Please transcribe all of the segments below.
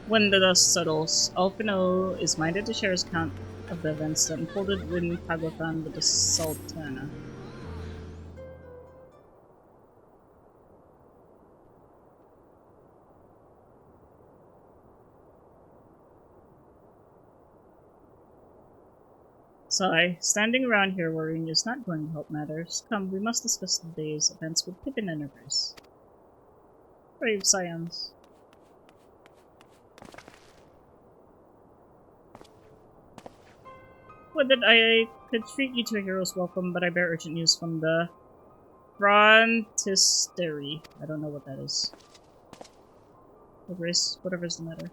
When the dust settles, Alfino is minded to share his account of the events that unfolded in Paglth'an with the Sultana. Sigh. Standing around here worrying is not going to help matters. Come, we must discuss the day's events with Pippin and others. Brave scions. Would that I could treat you to a hero's welcome, but I bear urgent news from the Frontistery. I don't know what that is. Whatever's the matter.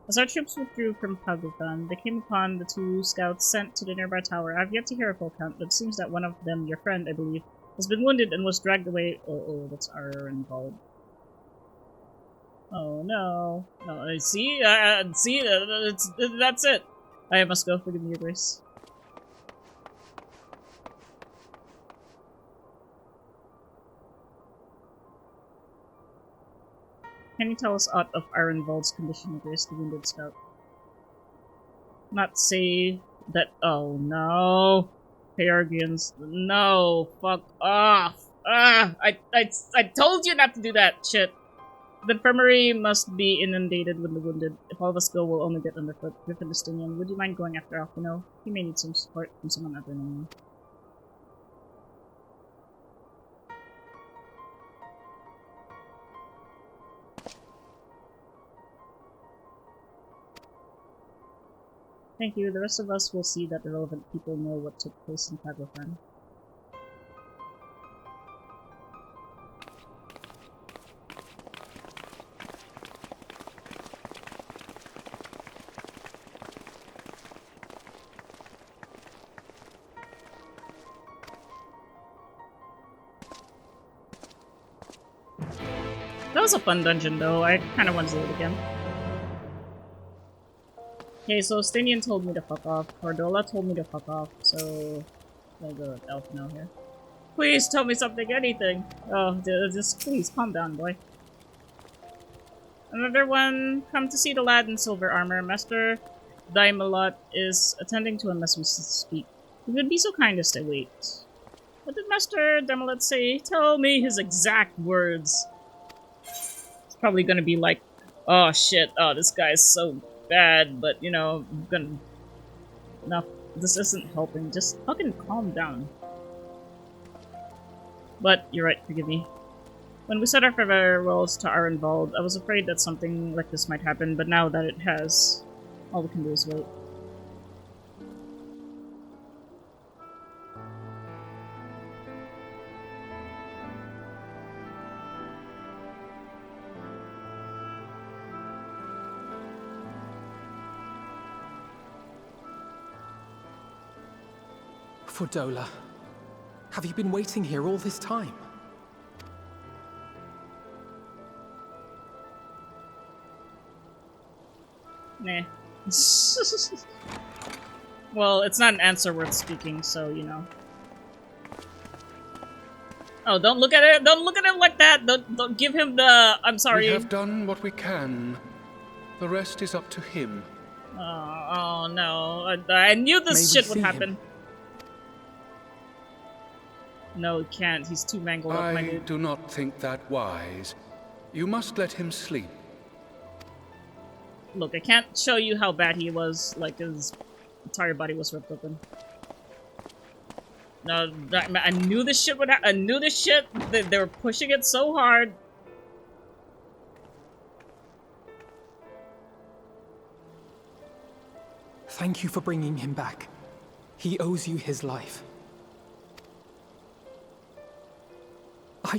As our troops withdrew from Paglth'an, they came upon the two scouts sent to the nearby tower. I have yet to hear a full count, but it seems that one of them, your friend, I believe, has been wounded and was dragged away. Oh, that's our involved. Oh no. No, see? That's it. I must go. Forgive me, your grace. Can you tell us aught of Ironvald's condition, your grace, the wounded scout? Not say that. Oh no. Peargians. No. Fuck off. I told you not to do that shit. The infirmary must be inundated with the wounded. If all of us go, we'll only get underfoot. Griffin Destinian, would you mind going after Alfino? He may need some support from someone other than me. Thank you. The rest of us will see that the relevant people know what took place in Paglth'an. That was a fun dungeon, though. I kind of want to do it again. Okay, so Stinian told me to fuck off. Cordola told me to fuck off, so I'll go with Elf now here. Please tell me something, anything. Oh, just please calm down, boy. Another one. Come to see the lad in silver armor. Master Daimalot is attending to him as we speak. He would be so kind as to wait. What did Master Daimalot say? Tell me his exact words. It's probably gonna be like, oh shit, oh this guy's so bad, but you know, I'm gonna... No, this isn't helping. Just fucking calm down. But you're right, forgive me. When we said our farewells to Ironvald, I was afraid that something like this might happen, but now that it has, all we can do is wait. Fordola, have you been waiting here all this time? Nah. Well, it's not an answer worth speaking, so, you know. Oh, don't look at it! Don't look at him like that! Don't give him the... I'm sorry. We have done what we can. The rest is up to him. Oh no. I knew this shit would happen. No, he can't. He's too mangled up, my dude. I do not think that wise. You must let him sleep. Look, I can't show you how bad he was, like his entire body was ripped open. No, I knew this shit would happen. I knew this shit. They were pushing it so hard. Thank you for bringing him back. He owes you his life. I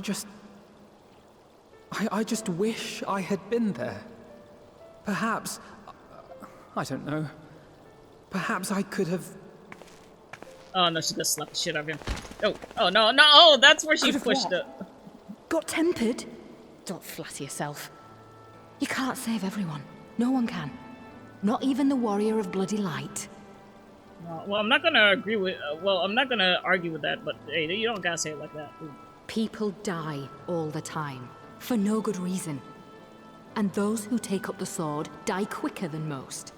just wish I had been there. Perhaps, I don't know. Perhaps I could have... Oh no, she's gonna slap the shit out of him. Oh no, oh, that's where she pushed it. Got tempered? Don't flatter yourself. You can't save everyone. No one can. Not even the warrior of bloody light. Well, I'm not gonna agree with... I'm not gonna argue with that, but hey, you don't gotta say it like that. People die all the time. For no good reason. and those who take up the sword die quicker than most.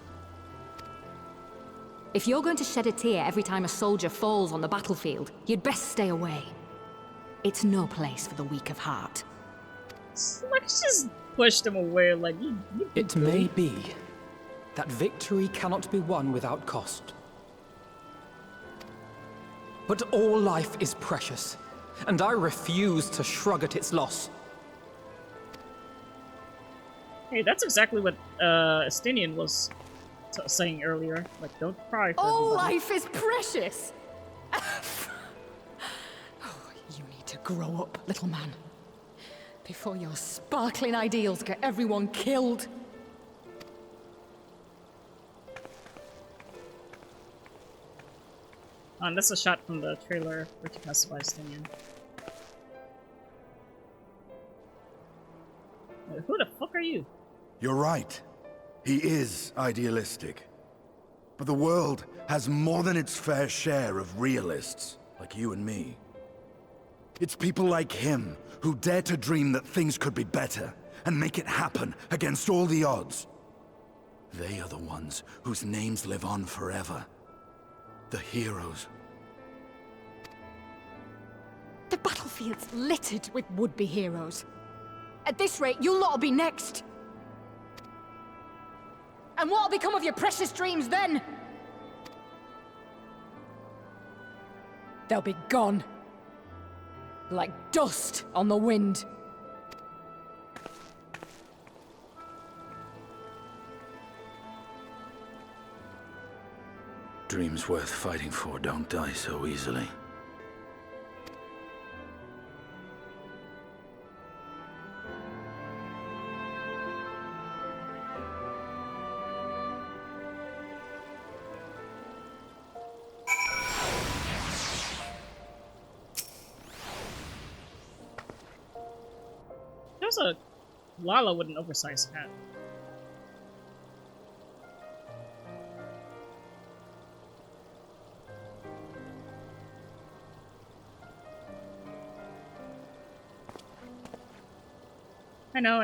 If you're going to shed a tear every time a soldier falls on the battlefield, you'd best stay away. It's no place for the weak of heart. Let's just push them away, like, you It may be that victory cannot be won without cost. But all life is precious, and I refuse to shrug at its loss. Hey, that's exactly what Estinian was saying earlier. Like, don't cry for All everybody. life is precious! Oh, you need to grow up, little man. Before your sparkling ideals get everyone killed. And that's a shot from the trailer where she passes by Estinian. Wait, who the fuck are you? You're right. He is idealistic. But the world has more than its fair share of realists, like you and me. It's people like him who dare to dream that things could be better and make it happen against all the odds. They are the ones whose names live on forever. The heroes. The battlefield's littered with would-be heroes. At this rate, you'll lot'll be next. And what'll become of your precious dreams then? They'll be gone. Like dust on the wind. Dreams worth fighting for don't die so easily. There's a Lala with an oversized hat.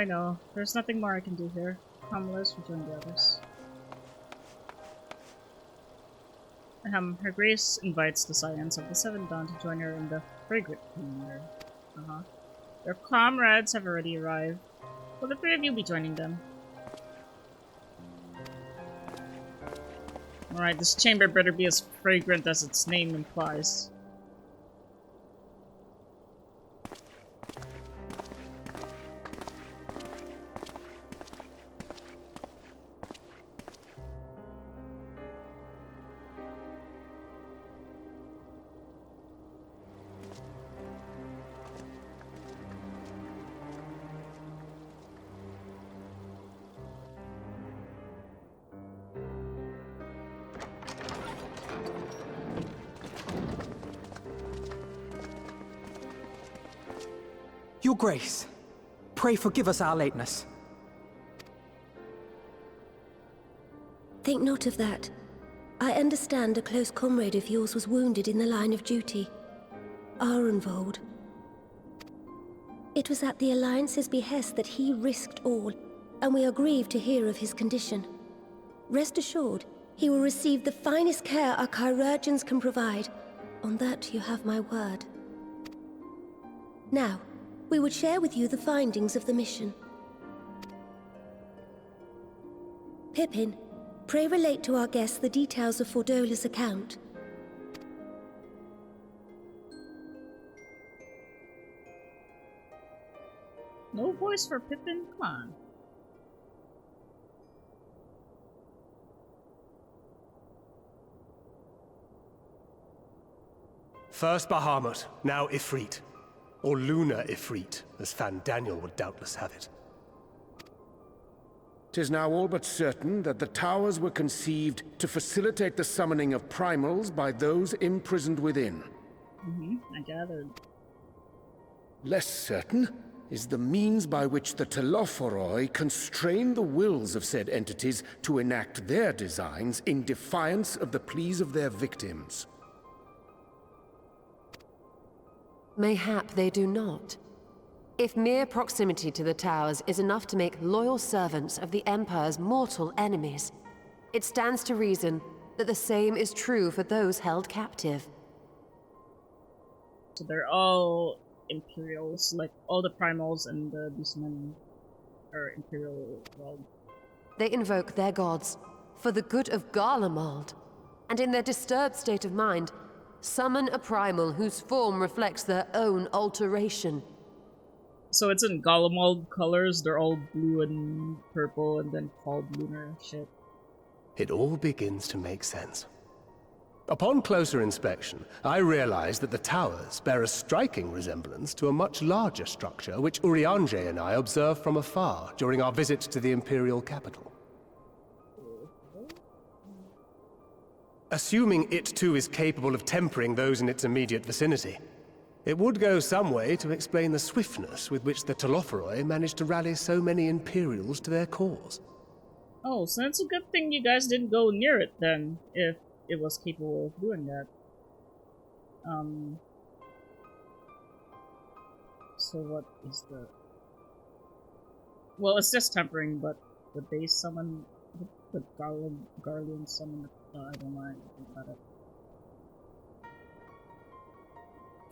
I know. There's nothing more I can do here. Come, let's rejoin the others. Her Grace invites the Scions of the Seven Dawn to join her in the Fragrant Community. Their comrades have already arrived. Will the three of you be joining them? Alright, this chamber better be as fragrant as its name implies. Your Grace, pray forgive us our lateness. Think not of that. I understand a close comrade of yours was wounded in the line of duty. Arenvold. It was at the Alliance's behest that he risked all, and we are grieved to hear of his condition. Rest assured, he will receive the finest care our chirurgeons can provide. On that you have my word. Now, we would share with you the findings of the mission. Pippin, pray relate to our guests the details of Fordola's account. No voice for Pippin? Come on. First Bahamut, now Ifrit. Or Lunar Ifrit, as Fan Daniel would doubtless have it. 'Tis now all but certain that the towers were conceived to facilitate the summoning of primals by those imprisoned within. I gathered. Less certain is the means by which the Telophoroi constrain the wills of said entities to enact their designs in defiance of the pleas of their victims. Mayhap they do not. If mere proximity to the towers is enough to make loyal servants of the Empire's mortal enemies, it stands to reason that the same is true for those held captive. So they're all Imperials, like all the Primals and the Beastmen are Imperial realm. They invoke their gods for the good of Garlemald, and in their disturbed state of mind, summon a primal whose form reflects their own alteration. So it's in Garlemald colors, they're all blue and purple and then called lunar shit. It all begins to make sense. Upon closer inspection, I realized that the towers bear a striking resemblance to a much larger structure which Urianger and I observed from afar during our visit to the Imperial capital. Assuming it too is capable of tempering those in its immediate vicinity, it would go some way to explain the swiftness with which the Telophoroi managed to rally so many Imperials to their cause. Oh, so it's a good thing you guys didn't go near it then, if it was capable of doing that. So what is the... Well, it's just tempering, but would they summon... Would Garland summon... I don't know anything about it.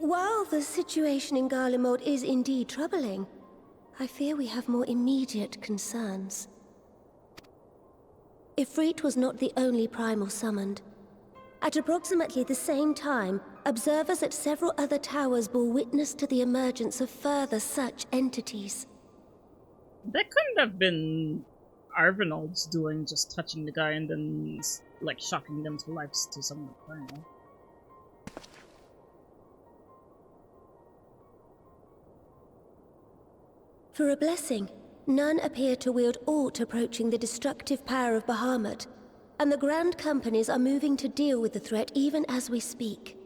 While the situation in Garlemald is indeed troubling, I fear we have more immediate concerns. Ifrit was not the only primal summoned. At approximately the same time, observers at several other towers bore witness to the emergence of further such entities. That couldn't have been Arvinald's doing, just touching the guy and then, like, shocking them to life to some primal. For a blessing, none appear to wield aught approaching the destructive power of Bahamut, and the Grand Companies are moving to deal with the threat even as we speak.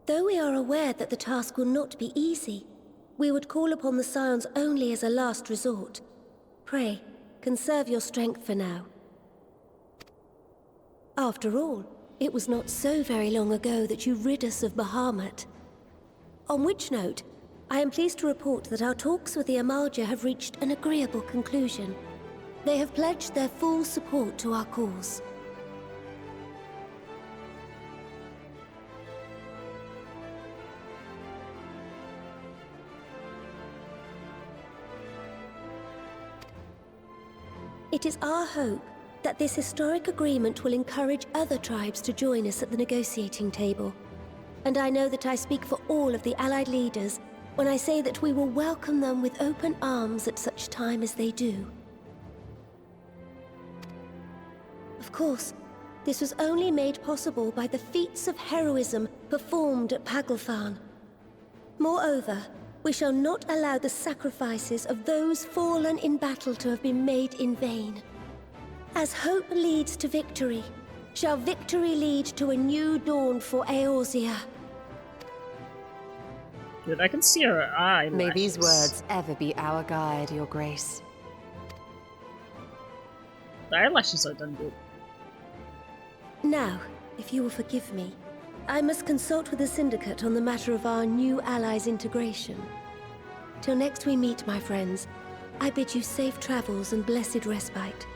Though we are aware that the task will not be easy, we would call upon the Scions only as a last resort. Pray, conserve your strength for now. After all, it was not so very long ago that you rid us of Bahamut. On which note, I am pleased to report that our talks with the Amalja have reached an agreeable conclusion. They have pledged their full support to our cause. It is our hope that this historic agreement will encourage other tribes to join us at the negotiating table. And I know that I speak for all of the Allied leaders when I say that we will welcome them with open arms at such time as they do. Of course, this was only made possible by the feats of heroism performed at Paglth'an. Moreover, we shall not allow the sacrifices of those fallen in battle to have been made in vain. As hope leads to victory, shall victory lead to a new dawn for Eorzea. Dude, I can see her eyelashes. May these words ever be our guide, Your Grace. The eyelashes are done good. Now, if you will forgive me, I must consult with the Syndicate on the matter of our new allies' integration. Till next we meet, my friends, I bid you safe travels and blessed respite.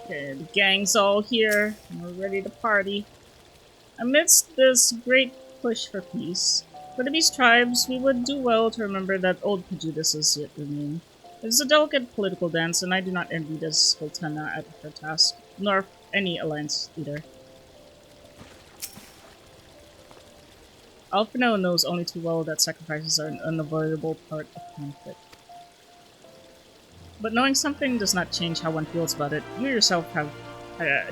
Okay, the gang's all here, and we're ready to party. Amidst this great push for peace, for the Beast tribes, we would do well to remember that old prejudices yet remain. It is a delicate political dance, and I do not envy this Sultana at her task, nor any alliance either. Alphino knows only too well that sacrifices are an unavoidable part of conflict. But knowing something does not change how one feels about it. You yourself have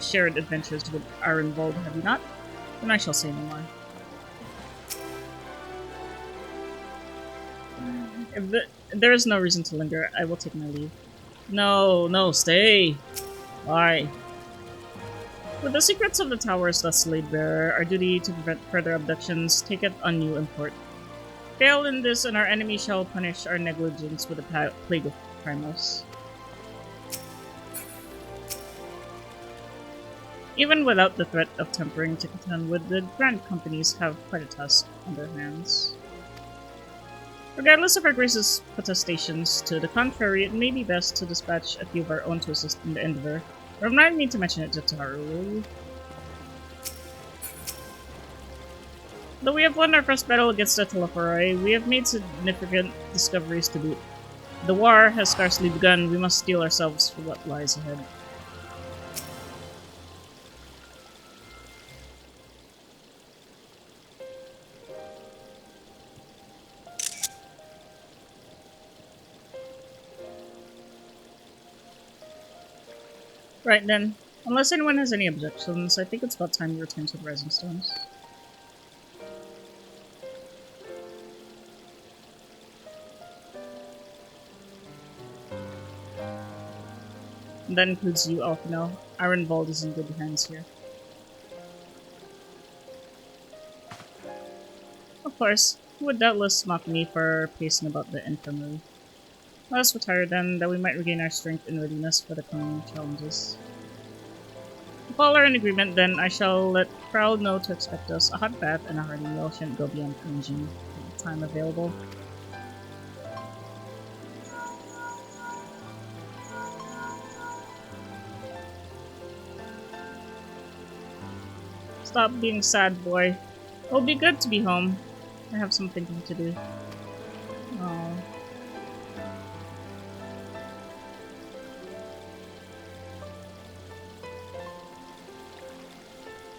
shared adventures with Arenvold, have you not? Then I shall say no more. There is no reason to linger. I will take my leave. No, stay. Why? With the secrets of the towers thus laid bare, our duty to prevent further abductions taketh on new import. Fail in this, and our enemy shall punish our negligence with the plague of primos. Even without the threat of tempering to contend with, the grand companies have quite a task on their hands. Regardless of our Grace's protestations to the contrary, it may be best to dispatch a few of our own to assist in the endeavor. Remind me to mention it to Taharu, will you? Though we have won our first battle against the Telephoroi, we have made significant discoveries to boot. The war has scarcely begun. We must steel ourselves for what lies ahead. Right then. Unless anyone has any objections, I think it's about time we return to the Rising Stones. And that includes you, Alphino. Ironvold is in good hands here. Of course, you would doubtless mock me for pacing about the infirmary. Let us retire then, that we might regain our strength and readiness for the coming challenges. If all are in agreement, then I shall let Prowl know to expect us. A hot bath and a hearty meal shouldn't go beyond cringing for the time available. Stop being sad, boy. It'll be good to be home. I have some thinking to do. Oh.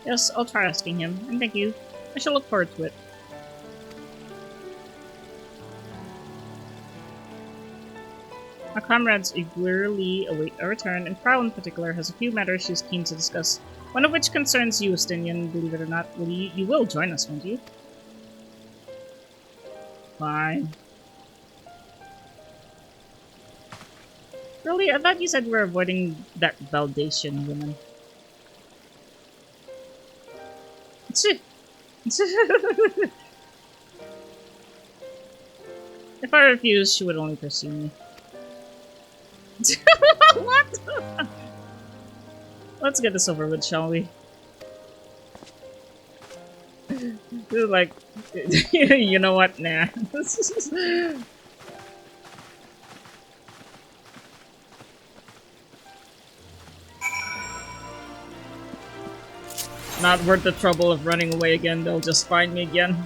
Yes, I'll try asking him, and thank you. I shall look forward to it. Our comrades eagerly await our return, and Prowl in particular has a few matters she's keen to discuss, one of which concerns you, Estinian, believe it or not. You will join us, won't you? Fine. Really? I thought you said we're avoiding that Valdatian woman. If I refuse, she would only pursue me. What? Let's get this over with, shall we? Like, you know what? Nah. Not worth the trouble of running away again, they'll just find me again.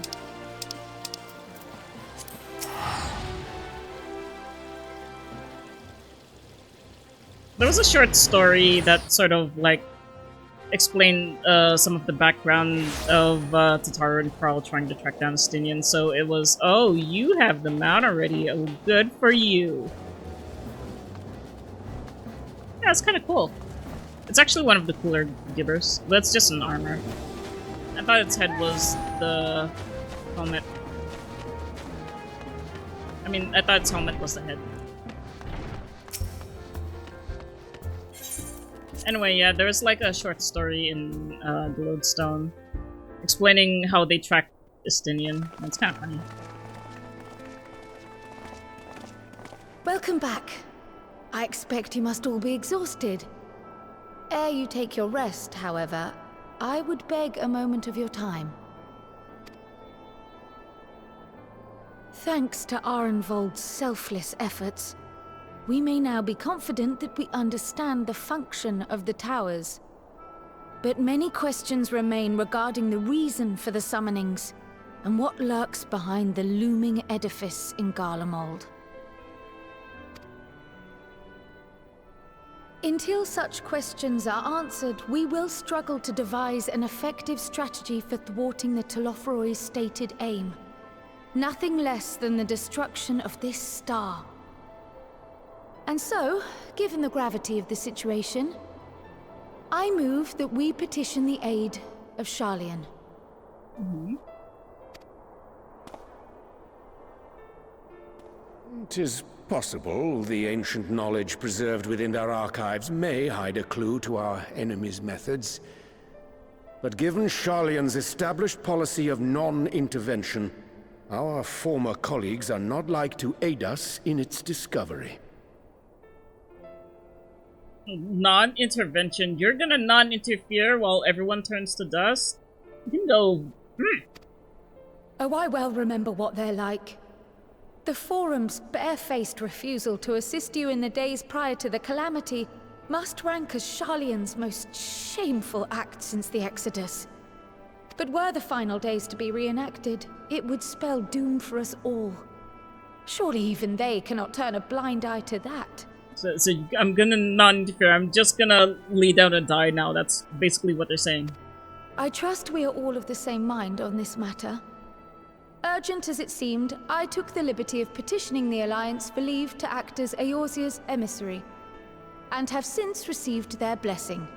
There was a short story that sort of, like, explained some of the background of Tataru and Prowl trying to track down Estinian, so it was, oh, you have them out already, oh, good for you. Yeah, it's kind of cool. It's actually one of the cooler gibbers, but it's just an armor. I thought its head was the helmet. I mean, I thought its helmet was the head. Anyway, yeah, there was like a short story in the Lodestone explaining how they track Estinian. It's kind of funny. Welcome back. I expect you must all be exhausted. Ere you take your rest, however, I would beg a moment of your time. Thanks to Arenvold's selfless efforts, we may now be confident that we understand the function of the towers. But many questions remain regarding the reason for the summonings, and what lurks behind the looming edifice in Garlemald. Until such questions are answered, we will struggle to devise an effective strategy for thwarting the Telephoroi's stated aim. Nothing less than the destruction of this star. And so, given the gravity of the situation, I move that we petition the aid of Sharlayan. 'Tis possible the ancient knowledge preserved within their archives may hide a clue to our enemy's methods. But given Sharlayan's established policy of non-intervention, our former colleagues are not like to aid us in its discovery. Non-intervention? You're gonna non-interfere while everyone turns to dust? You can go... Oh, I well remember what they're like. The Forum's barefaced refusal to assist you in the days prior to the calamity must rank as Sharlayan's most shameful act since the Exodus. But were the final days to be reenacted, it would spell doom for us all. Surely even they cannot turn a blind eye to that. So I'm gonna non-interfere. I'm just gonna lay down and die now. That's basically what they're saying. I trust we are all of the same mind on this matter. Urgent as it seemed, I took the liberty of petitioning the Alliance for leave to act as Eorzea's emissary, and have since received their blessing.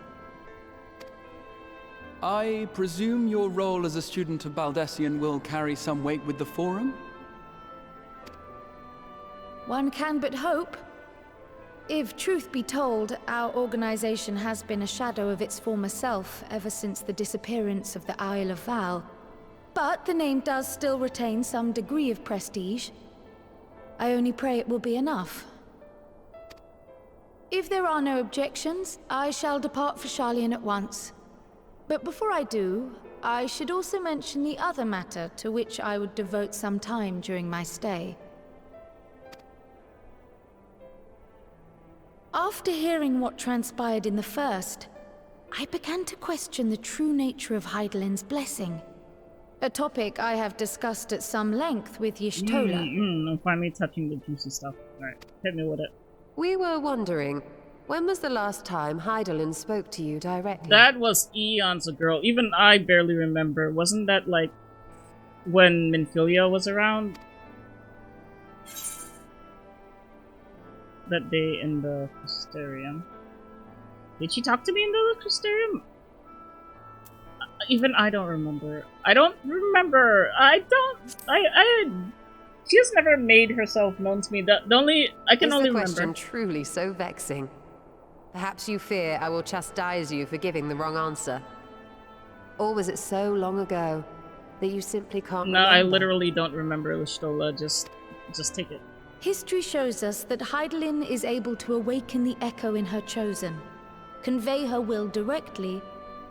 I presume your role as a student of Baldesion will carry some weight with the Forum? One can but hope. If truth be told, our organization has been a shadow of its former self ever since the disappearance of the Isle of Val. But the name does still retain some degree of prestige. I only pray it will be enough. If there are no objections, I shall depart for Sharlayan at once. But before I do, I should also mention the other matter to which I would devote some time during my stay. After hearing what transpired in the first, I began to question the true nature of Hydaelyn's blessing. A topic I have discussed at some length with Y'shtola. I'm finally touching the juicy stuff. Alright, hit me with it. We were wondering, when was the last time Hydaelyn spoke to you directly? That was eons ago. Even I barely remember. Wasn't that like when Minfilia was around? That day in the Crystarium. Did she talk to me in the Crystarium? Even I don't remember. I don't remember. She has never made herself known to me. The only I can only remember. Is the question truly so vexing? Perhaps you fear I will chastise you for giving the wrong answer. Or was it so long ago that you simply can't remember? I literally don't remember, Y'shtola. Just take it. History shows us that Hydaelyn is able to awaken the echo in her chosen, convey her will directly,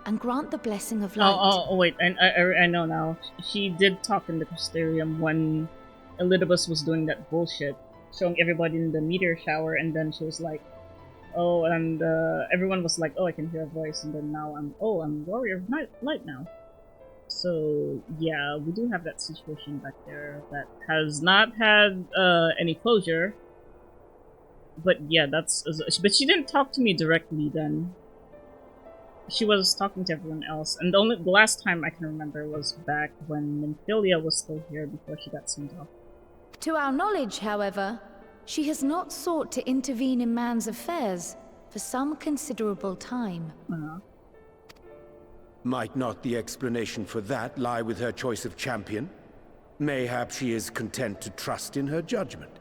and grant the blessing of light. Oh wait, I know now. She did talk in the Crystarium when Elidibus was doing that bullshit, showing everybody in the meteor shower, and then she was like, oh, and everyone was like, oh, I can hear a voice, and then now I'm Warrior of Light now. So yeah, we do have that situation back there that has not had any closure. But yeah, but she didn't talk to me directly then. She was talking to everyone else, and the last time I can remember was back when Minfilia was still here before she got sent off. To our knowledge, however, she has not sought to intervene in man's affairs for some considerable time. Might not the explanation for that lie with her choice of champion? Mayhap she is content to trust in her judgment.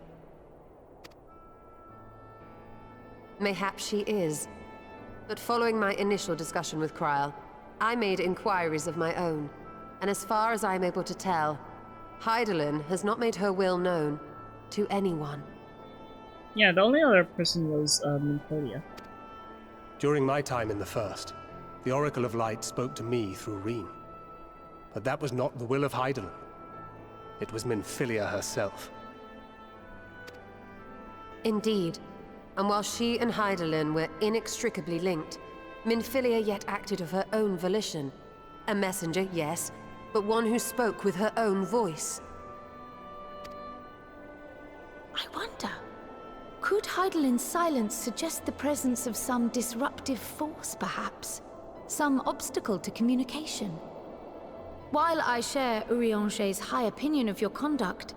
Mayhap she is. But following my initial discussion with Kryl, I made inquiries of my own, and as far as I'm able to tell, Hydaelyn has not made her will known to anyone. Yeah, the only other person was Minfilia. During my time in the First, the Oracle of Light spoke to me through Reen. But that was not the will of Hydaelyn. It was Minfilia herself. Indeed. And while she and Hydaelyn were inextricably linked, Minfilia yet acted of her own volition. A messenger, yes, but one who spoke with her own voice. I wonder, could Hydaelyn's silence suggest the presence of some disruptive force, perhaps? Some obstacle to communication? While I share Urianger's high opinion of your conduct,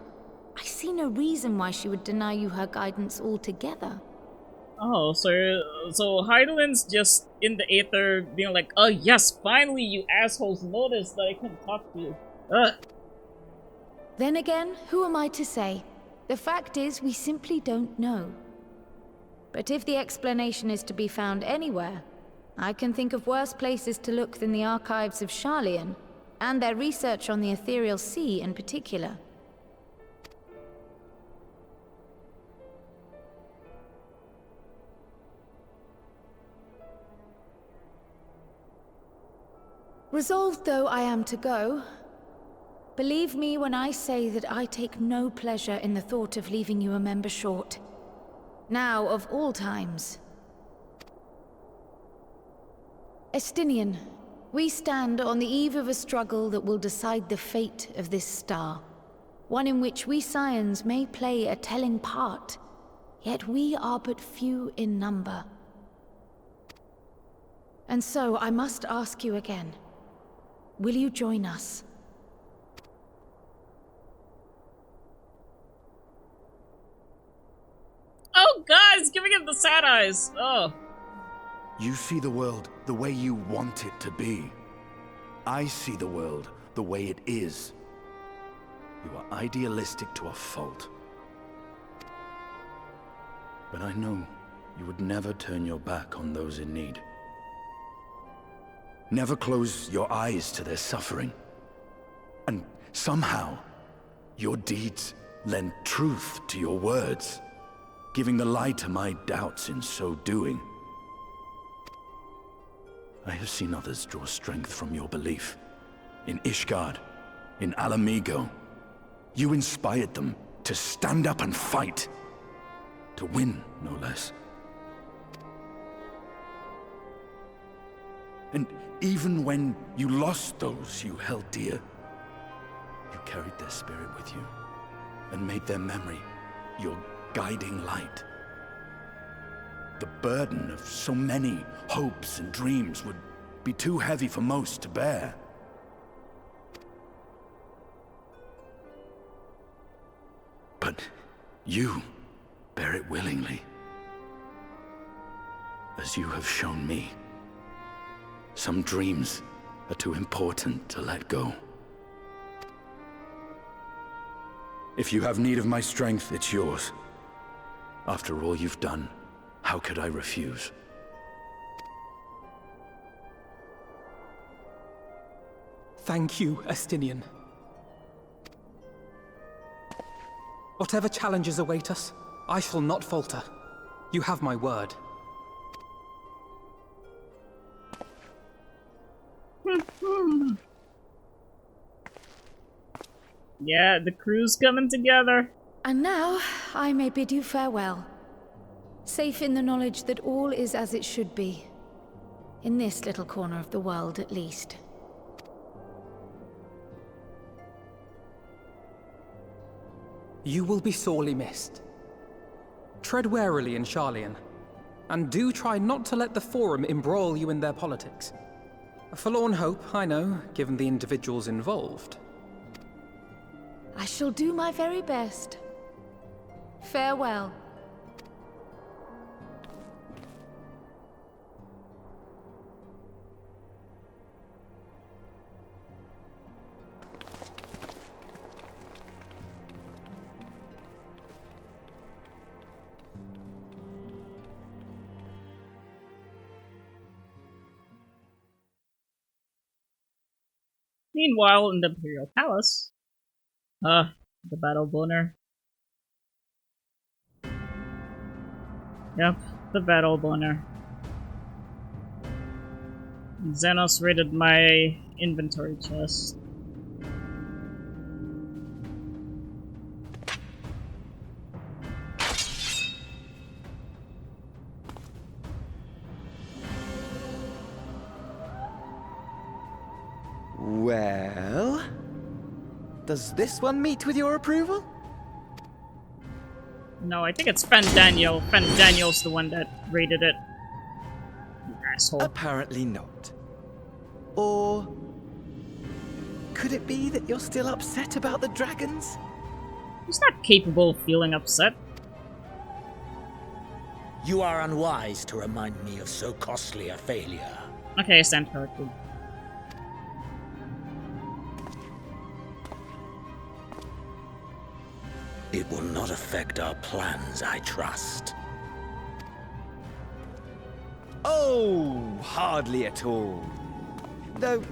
I see no reason why she would deny you her guidance altogether. Oh, so Hydaelyn's just in the aether being like, oh yes, finally you assholes noticed that I couldn't talk to you. Ugh. Then again, who am I to say? The fact is, we simply don't know. But if the explanation is to be found anywhere, I can think of worse places to look than the archives of Sharlayan, and their research on the Ethereal Sea in particular. Resolved though I am to go, believe me when I say that I take no pleasure in the thought of leaving you a member short. Now, of all times. Estinian, we stand on the eve of a struggle that will decide the fate of this star. One in which we Scions may play a telling part, yet we are but few in number. And so I must ask you again. Will you join us? Oh, guys, giving him the sad eyes. Oh. You see the world the way you want it to be. I see the world the way it is. You are idealistic to a fault. But I know you would never turn your back on those in need. Never close your eyes to their suffering. And somehow, your deeds lend truth to your words, giving the lie to my doubts in so doing. I have seen others draw strength from your belief. In Ishgard, in Alamigo. You inspired them to stand up and fight. To win, no less. And even when you lost those you held dear, you carried their spirit with you and made their memory your guiding light. The burden of so many hopes and dreams would be too heavy for most to bear. But you bear it willingly, as you have shown me. Some dreams are too important to let go. If you have need of my strength, it's yours. After all you've done, how could I refuse? Thank you, Estinian. Whatever challenges await us, I shall not falter. You have my word. Yeah, the crew's coming together. And now, I may bid you farewell. Safe in the knowledge that all is as it should be. In this little corner of the world, at least. You will be sorely missed. Tread warily in Sharlayan, and do try not to let the Forum embroil you in their politics. A forlorn hope, I know, given the individuals involved. I shall do my very best. Farewell. Meanwhile, in the Imperial Palace, the battle boner. Yep, the battle boner. Xenos raided my inventory chest. Well, does this one meet with your approval? No, I think it's Daniel. Daniel's the one that raided it. Asshole. Apparently not. Or could it be that you're still upset about the dragons? He's not capable of feeling upset. You are unwise to remind me of so costly a failure. Okay, stand corrected. It will not affect our plans, I trust. Oh, hardly at all. Though,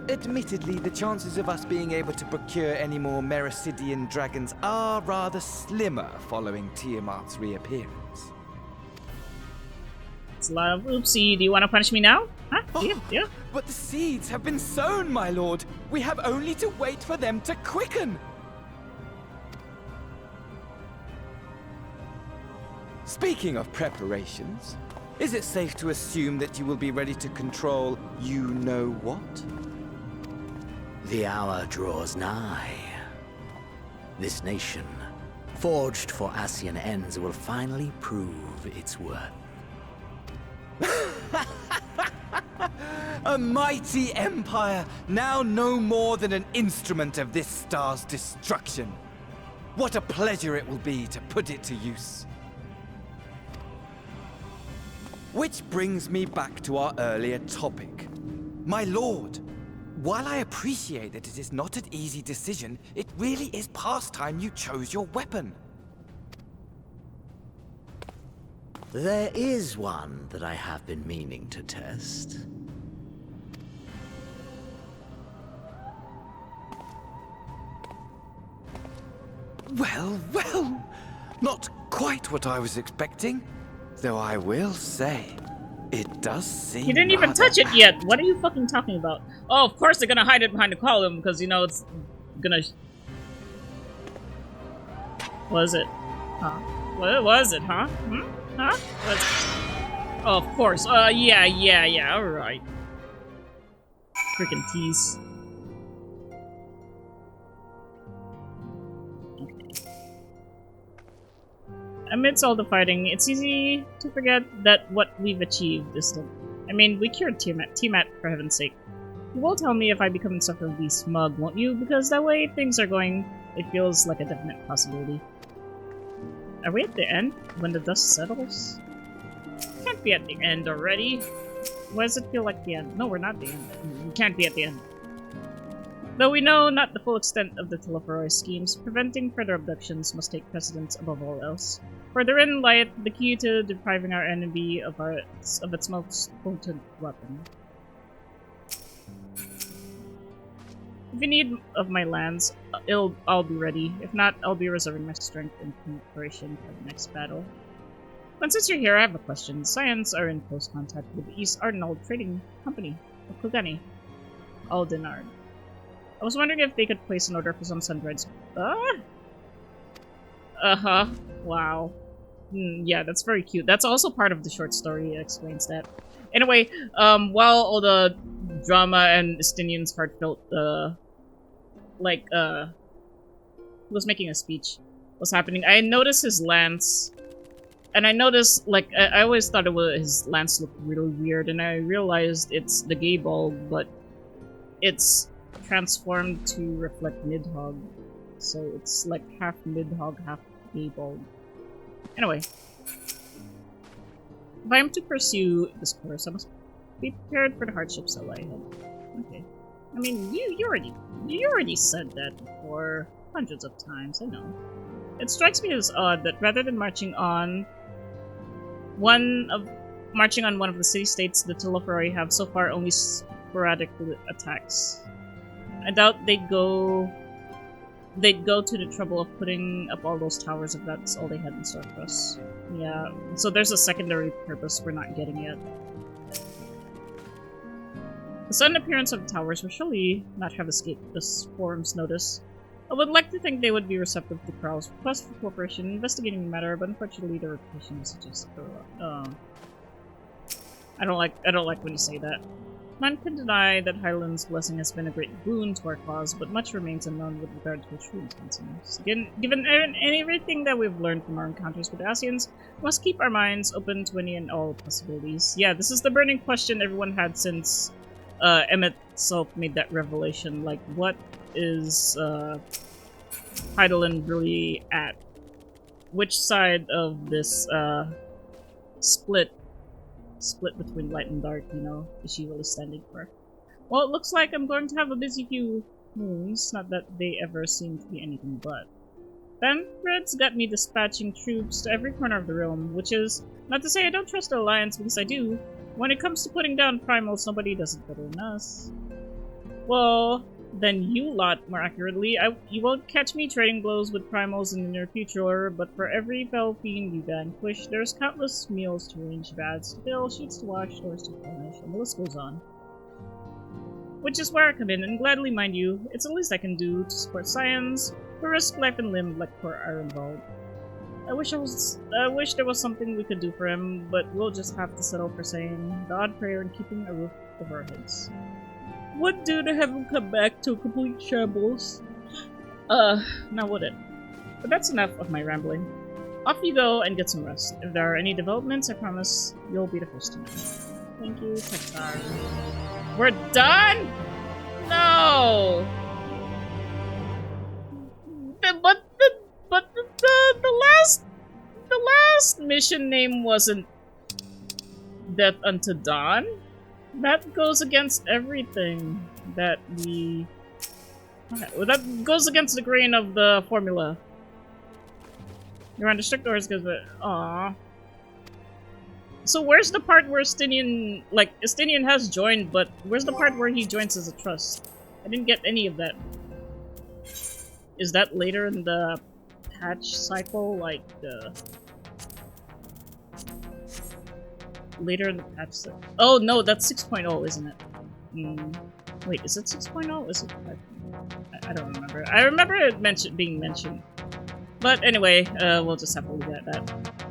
admittedly, the chances of us being able to procure any more Mericidian dragons are rather slimmer following Tiamat's reappearance. It's a lot of oopsie. Do you want to punish me now? Huh? Yeah. But the seeds have been sown, my lord. We have only to wait for them to quicken. Speaking of preparations, is it safe to assume that you will be ready to control you-know-what? The hour draws nigh. This nation, forged for Ascian ends, will finally prove its worth. A mighty empire, now no more than an instrument of this star's destruction. What a pleasure it will be to put it to use. Which brings me back to our earlier topic. My lord, while I appreciate that it is not an easy decision, it really is past time you chose your weapon. There is one that I have been meaning to test. Well, not quite what I was expecting. Though I will say, it does seem. You didn't even touch it yet. What are you fucking talking about? Oh, of course they're gonna hide it behind the column because you know it's gonna. Was it? Huh? What was it? Huh? Huh? Oh, of course. Yeah. All right. Freaking tease. Amidst all the fighting, it's easy to forget that what we've achieved is still... I mean, we cured Tiamat, for heaven's sake. You will tell me if I become insufferably smug, won't you? Because that way things are going, it feels like a definite possibility. Are we at the end? When the dust settles? Can't be at the end already. Why does it feel like the end? No, we're not the end. We can't be at the end. Though we know not the full extent of the Telophoroi schemes, preventing further abductions must take precedence above all else. For therein lieth the key to depriving our enemy of its most potent weapon. If you need of my lands, I'll be ready. If not, I'll be reserving my strength in preparation for the next battle. But since you're here, I have a question. Scions are in close contact with the East Ardenald Trading Company of Kugani, Aldenard. I was wondering if they could place an order for some sun-dried... Wow. Yeah, that's very cute. That's also part of the short story, it explains that. Anyway, while all the drama and Estinian's heartfelt, was making a speech was happening, I noticed his lance. And I noticed, I always thought his lance looked really weird, and I realized it's the Gaebulg, but it's transformed to reflect Nidhogg. So it's like half Nidhogg, half Gaebulg. Anyway. If I am to pursue this course, I must be prepared for the hardships that lie ahead. Okay. I mean, you already said that before hundreds of times, I know. It strikes me as odd that rather than marching on one of the city-states, the Telophoroi have so far only sporadic attacks. I doubt they'd go to the trouble of putting up all those towers if that's all they had in store for us. Yeah, so there's a secondary purpose we're not getting yet. The sudden appearance of the towers will surely not have escaped this forum's notice. I would like to think they would be receptive to Krau's request for cooperation investigating the matter, but unfortunately their reputation is just I don't like when you say that. None can deny that Hyland's blessing has been a great boon to our cause, but much remains unknown with regard to its true intentions. Given everything that we've learned from our encounters with the Ascians, we must keep our minds open to any and all possibilities. Yeah, this is the burning question everyone had since Emmett Self made that revelation. Like, what is Hyland really at? Which side of this split between light and dark, you know, is she really standing for? Well, it looks like I'm going to have a busy few moons, not that they ever seem to be anything but. Banfred's got me dispatching troops to every corner of the realm, which is not to say I don't trust the Alliance, because I do. When it comes to putting down primals, nobody does it better than us. Well, then you lot, more accurately. You won't catch me trading blows with primals in the near future, but for every fell fiend you vanquish, there's countless meals to arrange, baths to fill, sheets to wash, doors to furnish, and the list goes on. Which is where I come in, and gladly, mind you, it's the least I can do to support science, who risk life and limb like poor Ironvold. I wish there was something we could do for him, but we'll just have to settle for saying the odd prayer and keeping a roof over our heads. What do to have him come back to a complete shambles? Now would it? But that's enough of my rambling. Off you go and get some rest. If there are any developments, I promise you'll be the first to know. Thank you, Paglth'an. We're done? No! But the last mission name wasn't Death Unto Dawn? That goes against everything that we... Okay, well, that goes against the grain of the formula. You're under strict orders because of it. Aww. So where's the part where Estinian... Like, Estinian has joined, but where's the part where he joins as a trust? I didn't get any of that. Is that later in the patch cycle? Like, later in the patch cycle? Oh, no, that's 6.0, isn't it? Wait, is it 6.0? Is it 5.0? I don't remember. I remember it being mentioned. But anyway, we'll just have to leave it at that.